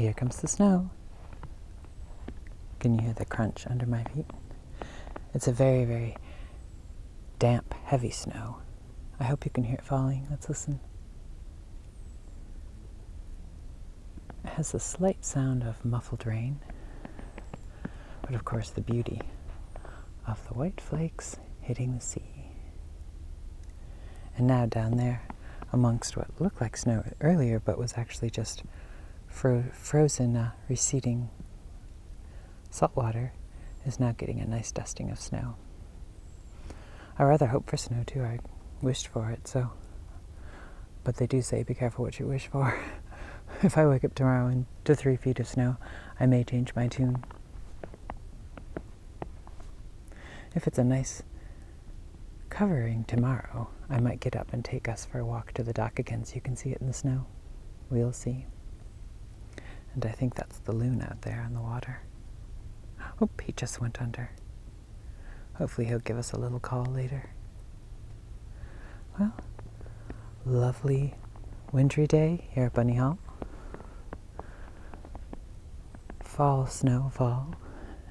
here comes the snow. Can you hear the crunch under my feet? It's a very, very damp, heavy snow. I hope you can hear it falling. Let's listen. It has the slight sound of muffled rain, but of course the beauty of the white flakes hitting the sea. And now down there, amongst what looked like snow earlier, but was actually just frozen, receding salt water, is now getting a nice dusting of snow. I rather hope for snow too. I wished for it, but they do say be careful what you wish for. If I wake up tomorrow into 3 feet of snow, I may change my tune. If it's a nice covering tomorrow, I might get up and take us for a walk to the dock again so you can see it in the snow. We'll see. And I think that's the loon out there on the water. Oh, he just went under. Hopefully he'll give us a little call later. Well, lovely wintry day here at Bunny Hall. Fall, snow, fall,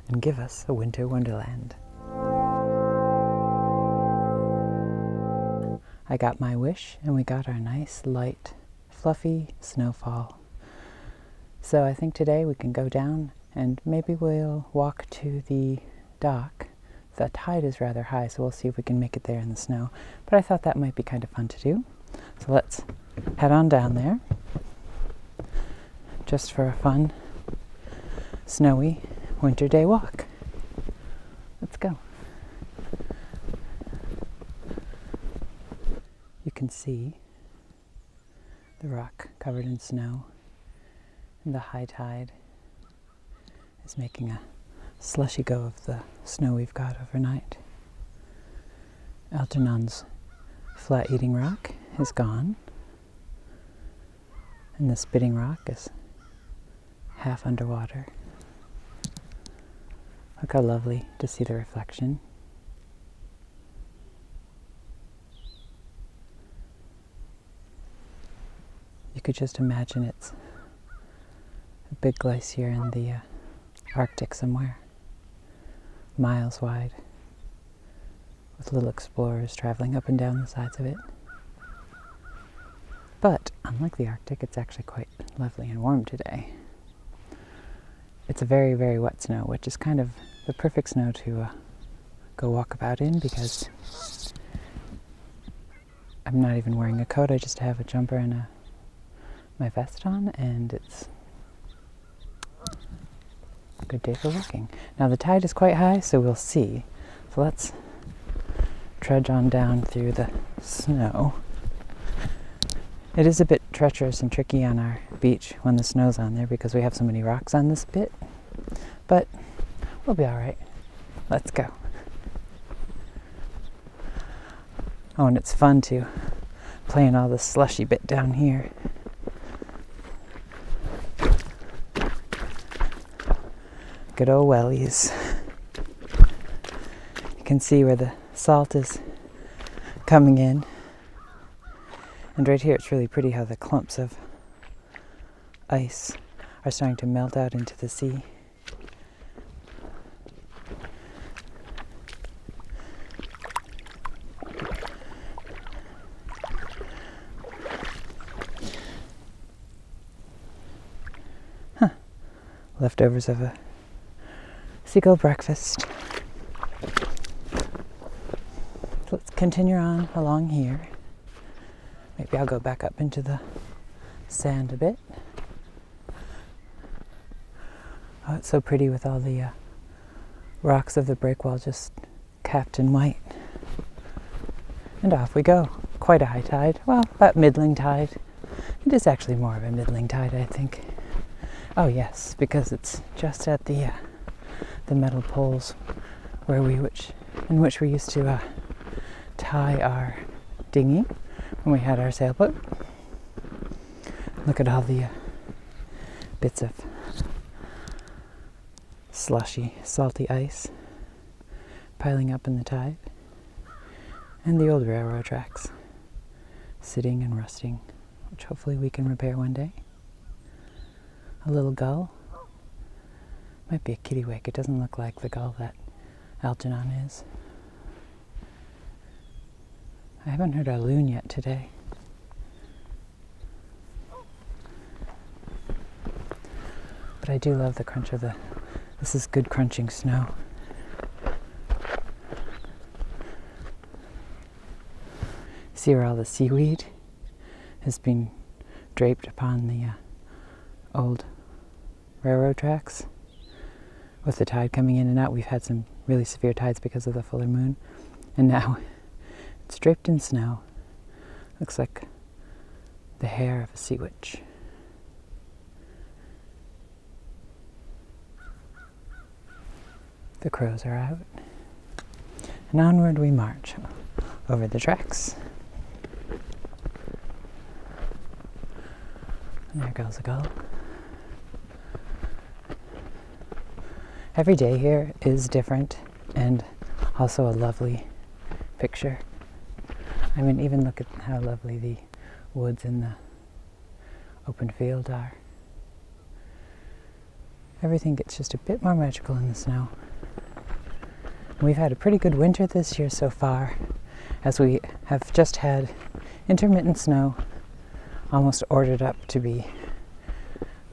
and give us a winter wonderland. I got my wish, and we got our nice, light, fluffy snowfall. So I think today we can go down and maybe we'll walk to the dock. The tide is rather high, so we'll see if we can make it there in the snow. But I thought that might be kind of fun to do. So let's head on down there, just for a fun, snowy winter day walk. Let's go. You can see the rock covered in snow, and the high tide is making a slushy go of the snow we've got overnight. Algernon's flat eating rock is gone, and the spitting rock is half underwater. Look how lovely to see the reflection. You could just imagine it's a big glacier in the Arctic somewhere, miles wide, with little explorers traveling up and down the sides of it. But, unlike the Arctic, it's actually quite lovely and warm today. It's a very, very wet snow, which is kind of the perfect snow to go walk about in, because I'm not even wearing a coat. I just have a jumper and my vest on, and it's a good day for walking. Now the tide is quite high, so we'll see. So let's trudge on down through the snow. It is a bit treacherous and tricky on our beach when the snow's on there because we have so many rocks on this bit, but we'll be all right. Let's go. Oh, and it's fun too, playing all the slushy bit down here. Good old wellies. You can see where the salt is coming in. And right here it's really pretty how the clumps of ice are starting to melt out into the sea. Leftovers of a seagull breakfast. So let's continue on along here. Maybe I'll go back up into the sand a bit. Oh, it's so pretty with all the rocks of the breakwall just capped in white. And off we go. Quite a high tide. Well, about middling tide. It is actually more of a middling tide, I think. Oh yes, because it's just at the metal poles where in which we used to tie our dinghy when we had our sailboat. Look at all the bits of slushy, salty ice piling up in the tide, and the old railroad tracks sitting and rusting, which hopefully we can repair one day. a little gull. Might be a kittiwake. It doesn't look like the gull that Algernon is. I haven't heard a loon yet today. But I do love the crunch of this is good crunching snow. See where all the seaweed has been draped upon the old railroad tracks? With the tide coming in and out, we've had some really severe tides because of the fuller moon. And now it's draped in snow. Looks like the hair of a sea witch. The crows are out. And onward we march over the tracks. And there goes a gull. Every day here is different and also a lovely picture. I mean, even look at how lovely the woods and the open field are. Everything gets just a bit more magical in the snow. We've had a pretty good winter this year so far, as we have just had intermittent snow, almost ordered up to be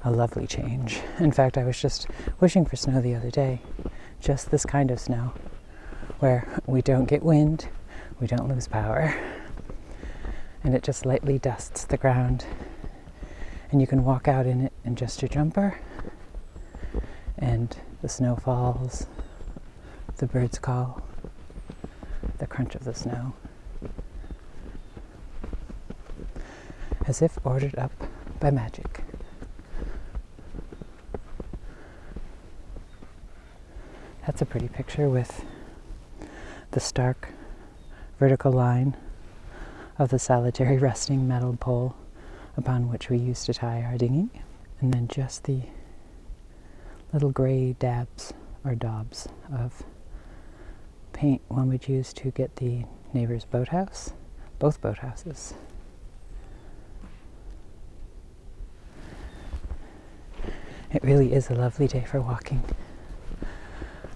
a lovely change. In fact, I was just wishing for snow the other day, just this kind of snow, where we don't get wind, we don't lose power, and it just lightly dusts the ground, and you can walk out in it in just your jumper, and the snow falls, the birds call, the crunch of the snow, as if ordered up by magic. That's a pretty picture with the stark vertical line of the solitary resting metal pole upon which we used to tie our dinghy, and then just the little gray dabs or daubs of paint one would use to get the neighbor's boathouse, both boathouses. It really is a lovely day for walking.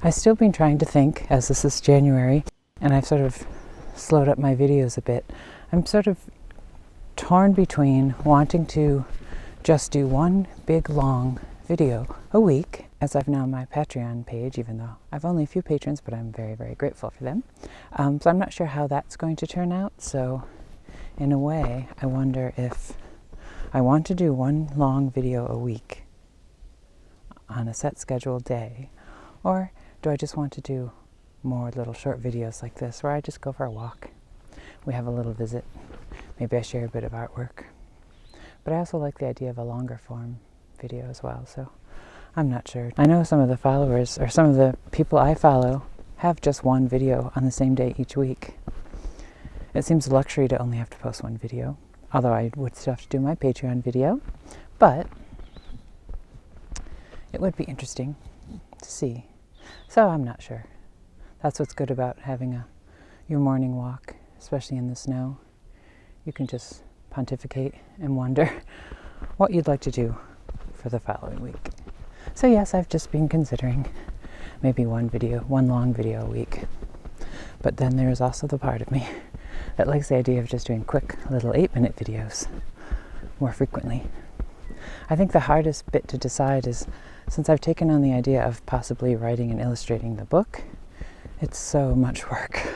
I've still been trying to think, as this is January, and I've sort of slowed up my videos a bit. I'm sort of torn between wanting to just do one big long video a week, as I've now my Patreon page, even though I've only a few patrons, but I'm very, very grateful for them. So I'm not sure how that's going to turn out. So in a way, I wonder if I want to do one long video a week on a set scheduled day, or do I just want to do more little short videos like this where I just go for a walk? We have a little visit. Maybe I share a bit of artwork. But I also like the idea of a longer form video as well, so I'm not sure. I know some of the followers, or some of the people I follow, have just one video on the same day each week. It seems a luxury to only have to post one video, although I would still have to do my Patreon video, but it would be interesting to see. So I'm not sure. That's what's good about having your morning walk, especially in the snow. You can just pontificate and wonder what you'd like to do for the following week. So yes, I've just been considering maybe one long video a week. But then there's also the part of me that likes the idea of just doing quick little 8-minute videos more frequently. I think the hardest bit to decide is, since I've taken on the idea of possibly writing and illustrating the book, it's so much work.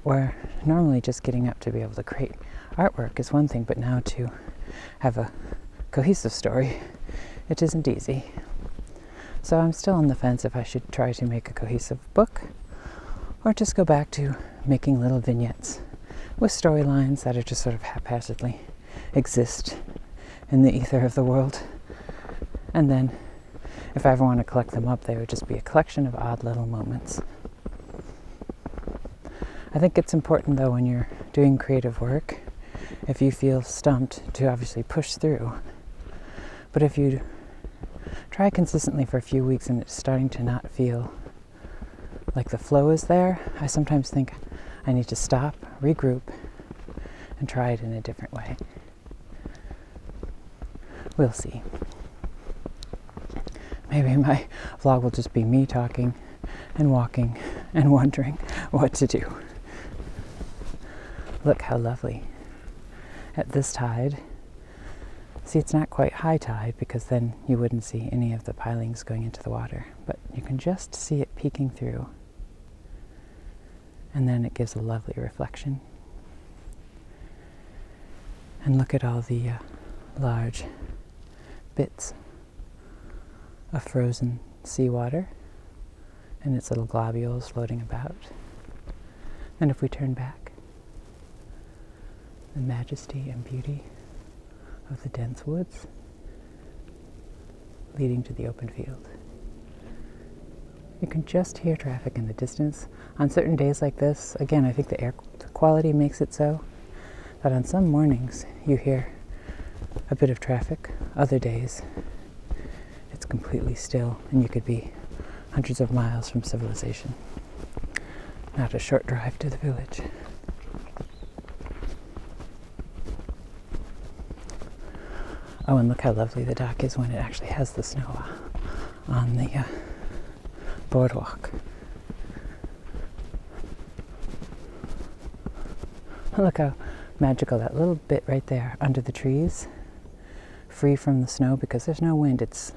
Where normally just getting up to be able to create artwork is one thing, but now to have a cohesive story, it isn't easy. So I'm still on the fence if I should try to make a cohesive book, or just go back to making little vignettes with storylines that are just sort of haphazardly exist in the ether of the world. And then, if I ever want to collect them up, they would just be a collection of odd little moments. I think it's important, though, when you're doing creative work, if you feel stumped, to obviously push through. But if you try consistently for a few weeks and it's starting to not feel like the flow is there, I sometimes think I need to stop, regroup, and try it in a different way. We'll see. maybe my vlog will just be me talking and walking and wondering what to do. Look how lovely. At this tide, see, it's not quite high tide because then you wouldn't see any of the pilings going into the water, but you can just see it peeking through, and then it gives a lovely reflection. And look at all the large bits of frozen seawater and its little globules floating about. And if we turn back, the majesty and beauty of the dense woods leading to the open field. You can just hear traffic in the distance. On certain days like this, again, I think the air quality makes it so that on some mornings you hear a bit of traffic. Other days it's completely still and you could be hundreds of miles from civilization. Not a short drive to the village. Oh, and look how lovely the dock is when it actually has the snow on the boardwalk. Look how magical that little bit right there under the trees, free from the snow because there's no wind. It's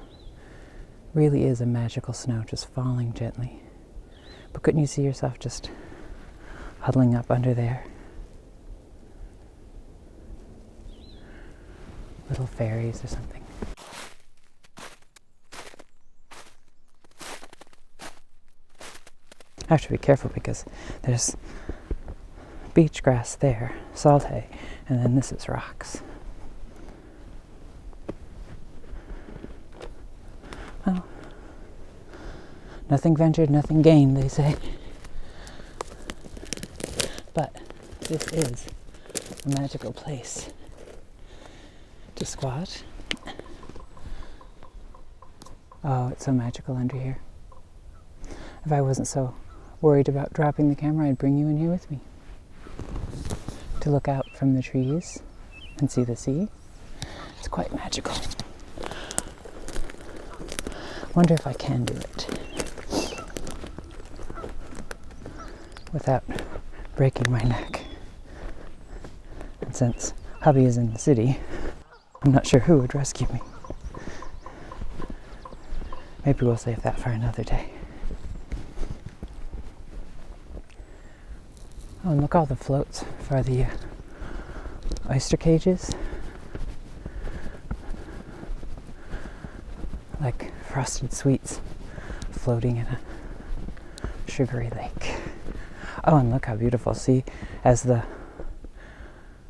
really is a magical snow just falling gently. But couldn't you see yourself just huddling up under there? Little fairies or something. I have to be careful because there's beach grass there, salt hay, and then this is rocks. Well, nothing ventured, nothing gained, they say. But this is a magical place to squat. Oh, it's so magical under here. If I wasn't so worried about dropping the camera, I'd bring you in here with me to look out from the trees and see the sea. It's quite magical. Wonder if I can do it without breaking my neck. And since hubby is in the city, I'm not sure who would rescue me. Maybe we'll save that for another day. Oh, and look, all the floats for the oyster cages. Like frosted sweets floating in a sugary lake. Oh, and look how beautiful. See, as the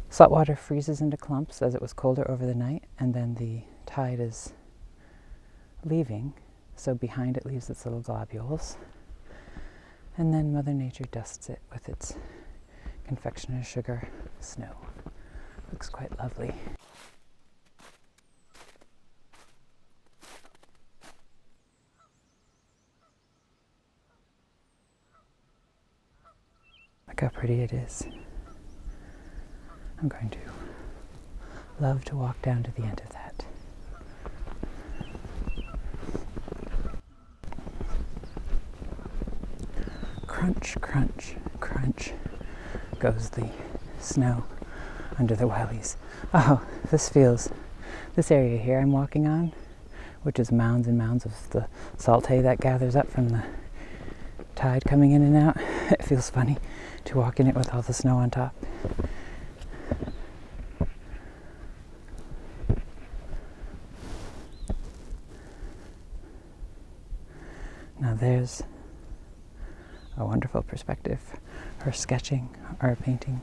salt water freezes into clumps as it was colder over the night, and then the tide is leaving, so behind it leaves its little globules. And then Mother Nature dusts it with its confectioner's sugar snow. Looks quite lovely. Look how pretty it is. I'm going to love to walk down to the end of that. Crunch, crunch, crunch goes the snow under the wellies. Oh, this area here I'm walking on, which is mounds and mounds of the salt hay that gathers up from the tide coming in and out. It feels funny to walk in it with all the snow on top. Now there's a wonderful perspective for sketching or painting.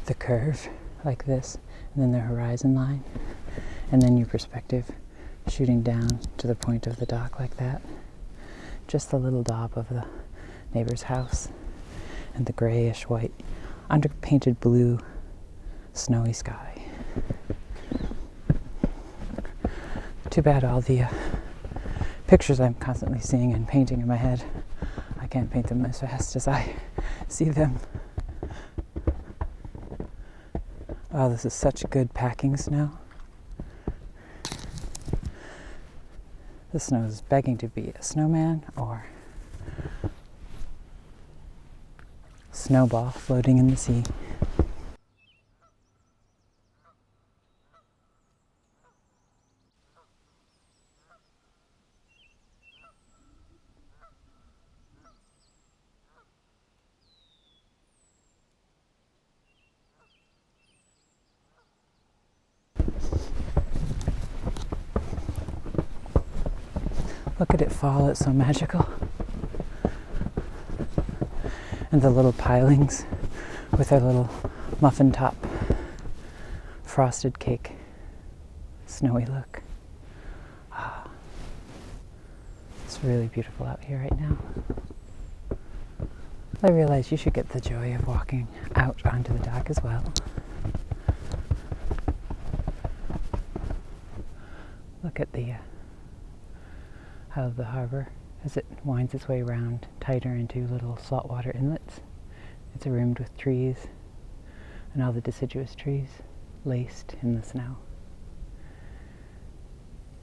The curve like this, and then the horizon line, and then your perspective shooting down to the point of the dock like that. Just the little daub of the neighbor's house, and the grayish white, underpainted blue, snowy sky. Too bad all the pictures I'm constantly seeing and painting in my head, I can't paint them as fast as I see them. Oh, this is such good packing snow. The snow is begging to be a snowman or Snowball floating in the sea. Look at it fall, it's so magical. And the little pilings with their little muffin top, frosted cake, snowy look. Ah, it's really beautiful out here right now. I realize you should get the joy of walking out onto the dock as well. Look at the how the harbor, as it winds its way around tighter into little saltwater inlets. It's rimmed with trees and all the deciduous trees laced in the snow.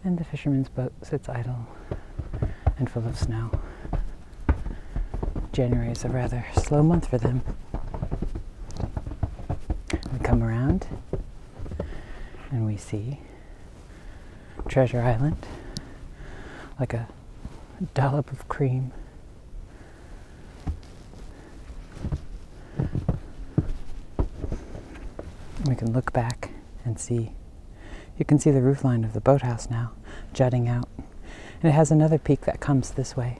And the fisherman's boat sits idle and full of snow. January is a rather slow month for them. We come around and we see Treasure Island, like a dollop of cream. We can look back and see, you can see the roof line of the boathouse now, jutting out. And it has another peak that comes this way.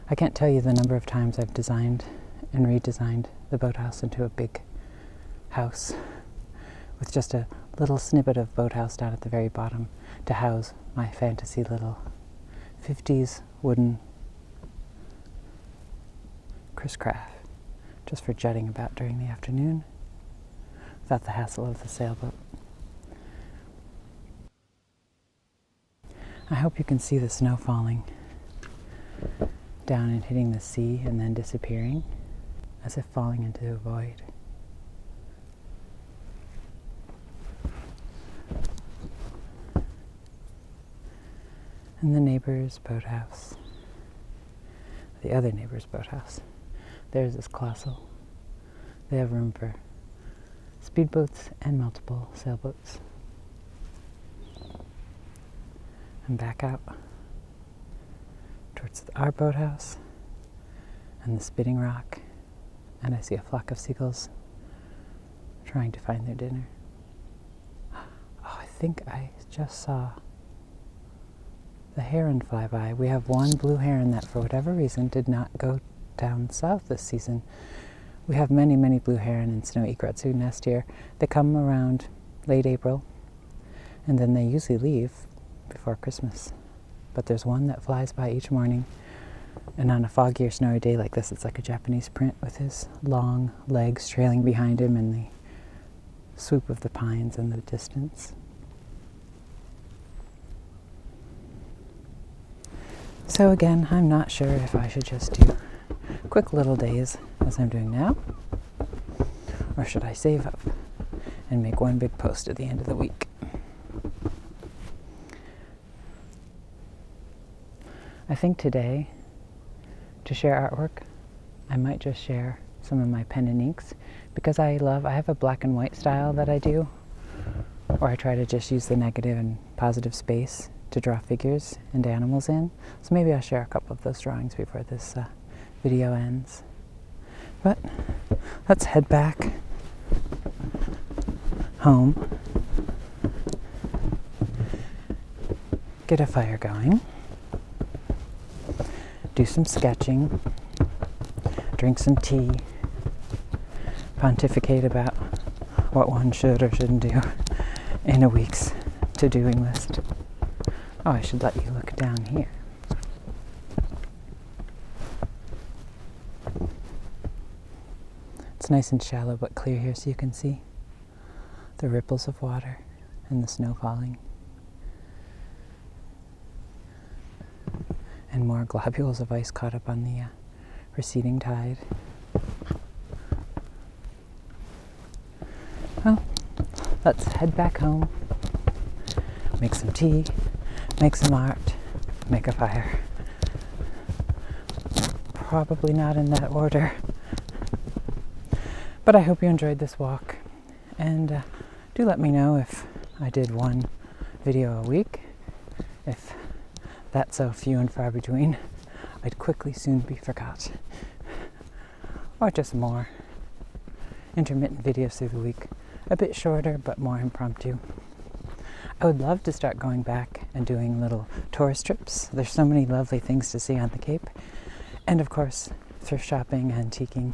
I can't tell you the number of times I've designed and redesigned the boathouse into a big house with just a little snippet of boathouse down at the very bottom to house my fantasy little 50s wooden Chris Craft, just for jutting about during the afternoon without the hassle of the sailboat. I hope you can see the snow falling down and hitting the sea and then disappearing as if falling into a void. And the neighbor's boathouse, the other neighbor's boathouse, theirs is colossal. They have room for speedboats and multiple sailboats. And back out towards our boathouse and the spitting rock, and I see a flock of seagulls trying to find their dinner. Oh, I think I just saw the heron fly by. We have one blue heron that for whatever reason did not go down south this season. We have many, many blue heron and snow egrets who nest here. They come around late April and then they usually leave before Christmas. But there's one that flies by each morning, and on a foggy or snowy day like this, it's like a Japanese print with his long legs trailing behind him and the swoop of the pines in the distance. So again, I'm not sure if I should just do quick little days as I'm doing now, or should I save up and make one big post at the end of the week. I think today, to share artwork, I might just share some of my pen and inks, because I have a black and white style that I do, or I try to just use the negative and positive space to draw figures and animals in. So maybe I'll share a couple of those drawings before this video ends. But let's head back home, get a fire going, do some sketching, drink some tea, pontificate about what one should or shouldn't do in a week's to-doing list. Oh, I should let you look down here. It's nice and shallow but clear here, so you can see the ripples of water and the snow falling. And more globules of ice caught up on the receding tide. Well, let's head back home, make some tea, make some art, make a fire. Probably not in that order. But I hope you enjoyed this walk, and do let me know if I did one video a week. If that's so few and far between, I'd quickly soon be forgot. Or just more intermittent videos through the week, a bit shorter but more impromptu. I would love to start going back and doing little tourist trips. There's so many lovely things to see on the Cape. And of course, thrift shopping, antiquing.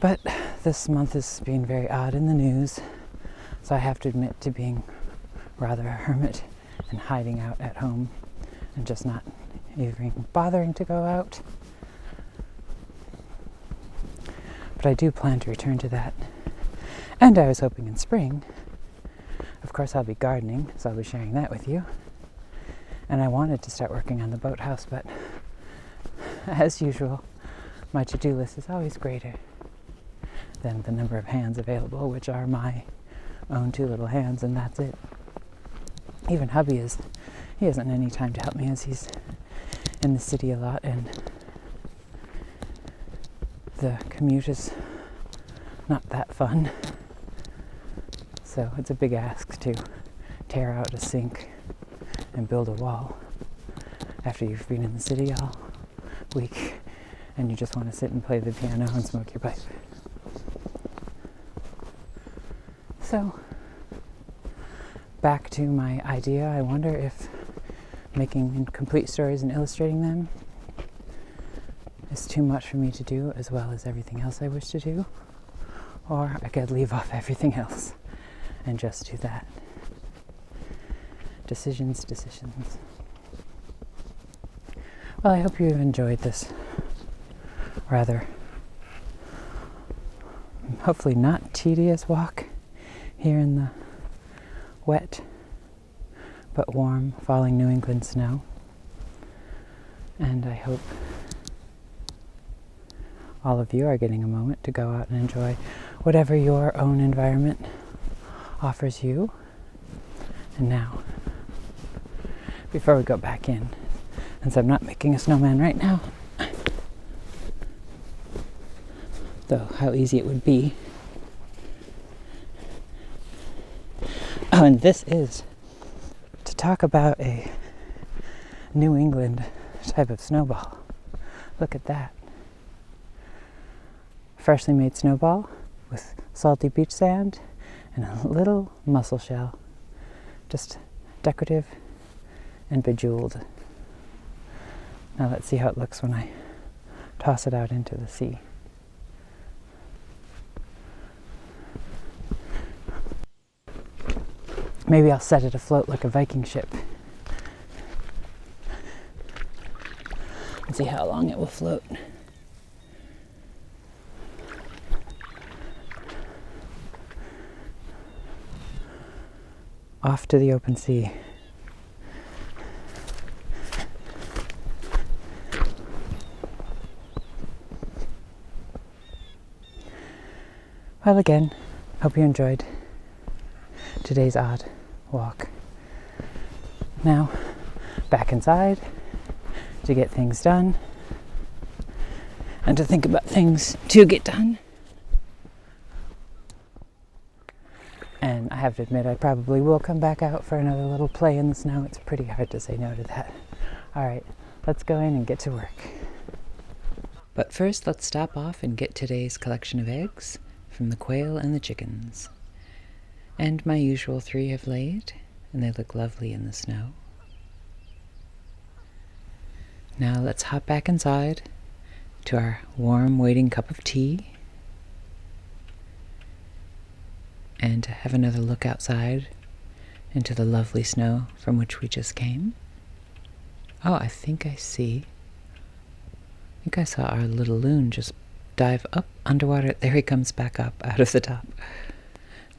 But this month has been very odd in the news, so I have to admit to being rather a hermit and hiding out at home and just not even bothering to go out. But I do plan to return to that. And I was hoping in spring, of course I'll be gardening, so I'll be sharing that with you. And I wanted to start working on the boathouse, but as usual, my to-do list is always greater than the number of hands available, which are my own 2 little hands, and that's it. Even hubby he hasn't any time to help me as he's in the city a lot, and the commute is not that fun. So it's a big ask to tear out a sink and build a wall after you've been in the city all week and you just want to sit and play the piano and smoke your pipe. So, back to my idea. I wonder if making complete stories and illustrating them is too much for me to do, as well as everything else I wish to do, or I could leave off everything else and just do that. Decisions. Well, I hope you've enjoyed this rather, hopefully not tedious walk here in the wet but warm falling New England snow. And I hope all of you are getting a moment to go out and enjoy whatever your own environment offers you. And now, before we go back in, since I'm not making a snowman right now, though how easy it would be. Oh, and this is to talk about a New England type of snowball. Look at that. Freshly made snowball with salty beach sand and a little mussel shell. Just decorative and bejeweled. Now let's see how it looks when I toss it out into the sea. Maybe I'll set it afloat like a Viking ship and see how long it will float. Off to the open sea. Well, again, hope you enjoyed today's odd walk. Now, back inside to get things done and to think about things to get done. And I have to admit, I probably will come back out for another little play in the snow. It's pretty hard to say no to that. All right, let's go in and get to work. But first, let's stop off and get today's collection of eggs from the quail and the chickens. And my usual 3 have laid, and they look lovely in the snow. Now let's hop back inside to our warm waiting cup of tea and have another look outside into the lovely snow from which we just came. Oh, I think I saw our little loon just dive up underwater. There he comes back up out of the top.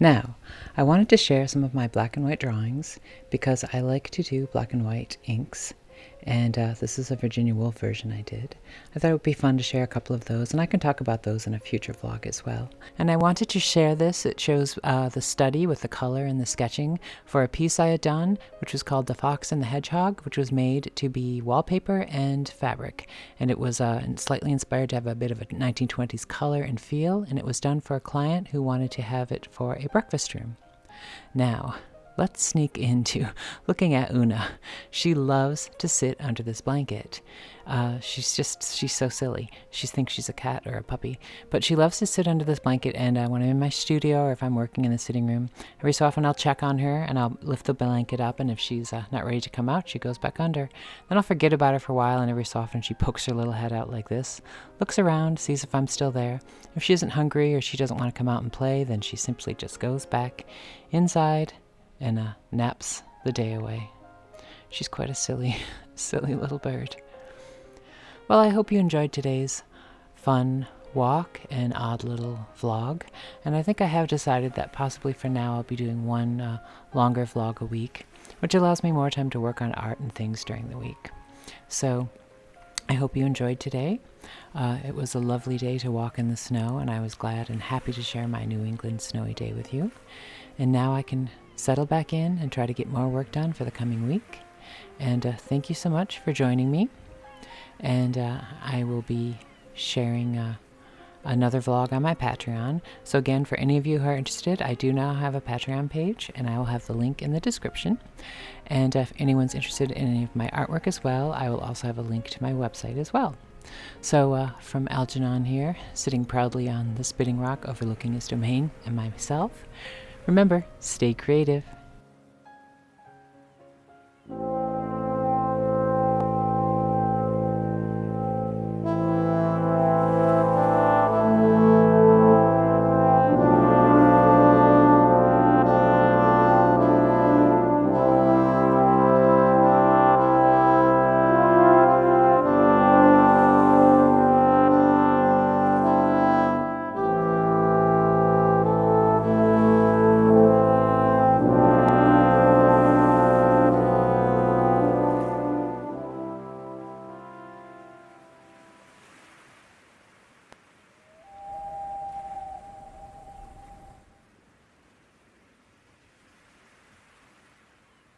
Now, I wanted to share some of my black and white drawings because I like to do black and white inks, And this is a Virginia Woolf version I did. I thought it would be fun to share a couple of those, and I can talk about those in a future vlog as well. And I wanted to share this. It shows the study with the color and the sketching for a piece I had done, which was called The Fox and the Hedgehog, which was made to be wallpaper and fabric. And it was slightly inspired to have a bit of a 1920s color and feel, and it was done for a client who wanted to have it for a breakfast room. Now, let's sneak into looking at Una. She loves to sit under this blanket. She's so silly. She thinks she's a cat or a puppy. But she loves to sit under this blanket, and when I'm in my studio or if I'm working in the sitting room, every so often I'll check on her and I'll lift the blanket up, and if she's not ready to come out, she goes back under. Then I'll forget about her for a while, and every so often she pokes her little head out like this, looks around, sees if I'm still there. If she isn't hungry or she doesn't want to come out and play, then she simply just goes back inside and naps the day away. She's quite a silly little bird. Well, I hope you enjoyed today's fun walk and odd little vlog. And I think I have decided that possibly for now I'll be doing one longer vlog a week, which allows me more time to work on art and things during the week. So I hope you enjoyed today. It was a lovely day to walk in the snow, and I was glad and happy to share my New England snowy day with you. And now I can settle back in and try to get more work done for the coming week. And thank you so much for joining me. And I will be sharing another vlog on my Patreon. So again, for any of you who are interested, I do now have a Patreon page, and I will have the link in the description. And if anyone's interested in any of my artwork as well, I will also have a link to my website as well. So from Algernon here, sitting proudly on the spitting rock overlooking his domain and myself, remember, stay creative.